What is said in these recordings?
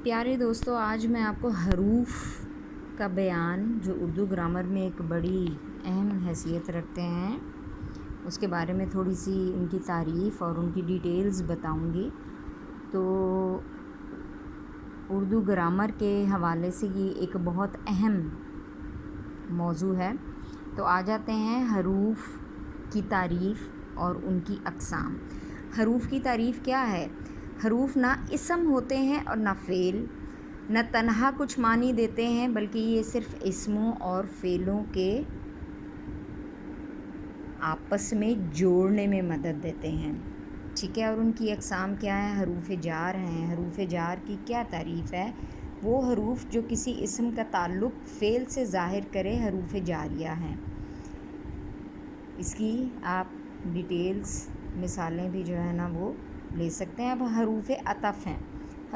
پیارے دوستو، آج میں آپ کو حروف کا بیان جو اردو گرامر میں ایک بڑی اہم حیثیت رکھتے ہیں اس کے بارے میں تھوڑی سی ان کی تعریف اور ان کی ڈیٹیلز بتاؤں گی۔ تو اردو گرامر کے حوالے سے یہ ایک بہت اہم موضوع ہے۔ تو آ جاتے ہیں حروف کی تعریف اور ان کی اقسام۔ حروف کی تعریف کیا ہے؟ حروف نہ اسم ہوتے ہیں اور نہ فعل، نہ تنہا کچھ معنی دیتے ہیں، بلکہ یہ صرف اسموں اور فعلوں کے آپس میں جوڑنے میں مدد دیتے ہیں، ٹھیک ہے۔ اور ان کی اقسام کیا ہیں؟ حروف جار ہیں۔ حروف جار کی کیا تعریف ہے؟ وہ حروف جو کسی اسم کا تعلق فعل سے ظاہر کرے حروف جاریہ ہیں۔ اس کی آپ ڈیٹیلز مثالیں بھی جو ہے نا وہ لے سکتے ہیں۔ اب حروف عطف ہیں۔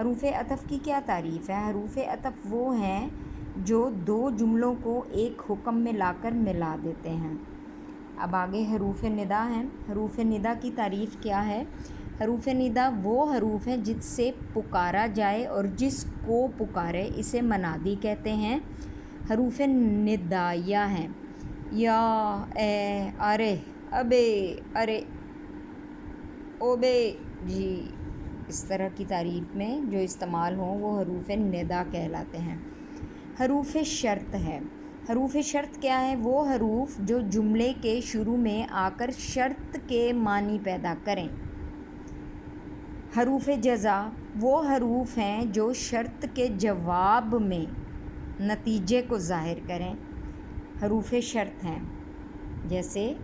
حروف عطف کی کیا تعریف ہے؟ حروف عطف وہ ہیں جو دو جملوں کو ایک حکم میں لا کر ملا دیتے ہیں۔ اب آگے حروف ندا ہیں۔ حروف ندا کی تعریف کیا ہے؟ حروف ندا وہ حروف ہیں جس سے پکارا جائے اور جس کو پکارے اسے منادی کہتے ہیں۔ حروف ندائیہ ہیں۔ یا، اے، ارے، ابے، ارے، اوبے، جی، اس طرح کی تعریف میں جو استعمال ہوں وہ حروف ندا کہلاتے ہیں۔ حروف شرط ہے۔ حروف شرط کیا ہے؟ وہ حروف جو جملے کے شروع میں آ کر شرط کے معنی پیدا کریں۔ حروف جزا وہ حروف ہیں جو شرط کے جواب میں نتیجے کو ظاہر کریں۔ حروف شرط ہیں جیسے،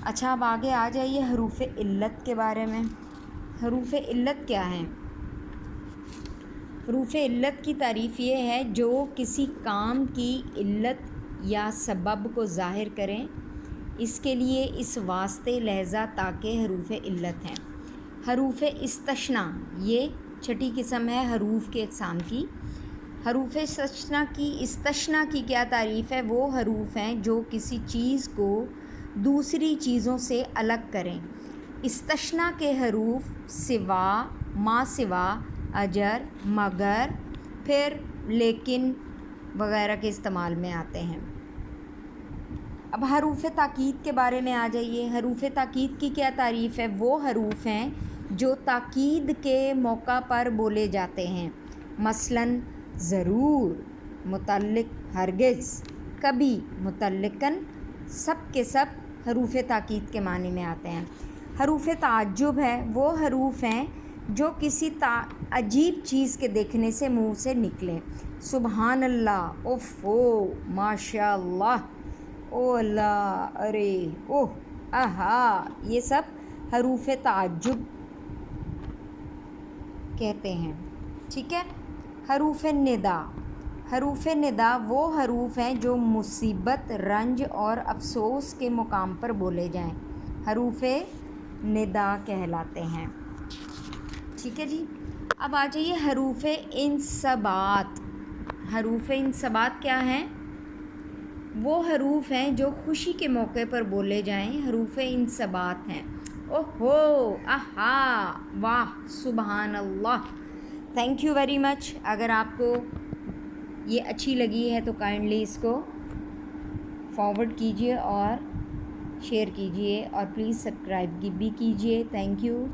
اچھا اب آگے آ جائیے حروف علت کے بارے میں۔ حروف علت کیا ہیں؟ حروف علت کی تعریف یہ ہے جو کسی کام کی علت یا سبب کو ظاہر کریں، اس کے لیے اس واسطے لہجہ تاکہ حروف علت ہیں۔ حروف استثناء یہ چھٹی قسم ہے حروف کے اقسام کی۔ حروف استثناء کی کیا تعریف ہے؟ وہ حروف ہیں جو کسی چیز کو دوسری چیزوں سے الگ کریں۔ استثناء کے حروف سوا، ما سوا، اجر، مگر، پھر، لیکن وغیرہ کے استعمال میں آتے ہیں۔ اب حروف تاکید کے بارے میں آ جائیے۔ حروف تاکید کی کیا تعریف ہے؟ وہ حروف ہیں جو تاکید کے موقع پر بولے جاتے ہیں، مثلاً ضرور، متعلق، ہرگز، کبھی، متعلقاً، سب کے سب حروف تاکید کے معنی میں آتے ہیں۔ حروف تعجب ہے وہ حروف ہیں جو کسی عجیب چیز کے دیکھنے سے منہ سے نکلیں، سبحان اللہ، اوف، او، ماشاء اللہ، او اللہ، ارے، اوہ، آہا، یہ سب حروف تعجب کہتے ہیں، ٹھیک ہے۔ حروف ندا۔ حروف ندا وہ حروف ہیں جو مصیبت، رنج اور افسوس کے مقام پر بولے جائیں، حروف ندا کہلاتے ہیں، ٹھیک ہے جی۔ اب آ جائیے حروف انصبات۔ حروف انصبات کیا ہیں؟ وہ حروف ہیں جو خوشی کے موقع پر بولے جائیں، حروف انصبات ہیں۔ اوہو، آہا، واہ، سبحان اللہ۔ Thank you very much. اگر آپ کو یہ اچھی لگی ہے تو کائنڈلی اس کو فارورڈ کیجیے اور شیئر کیجیے اور پلیز سبسکرائب بھی کیجیے۔ Thank you.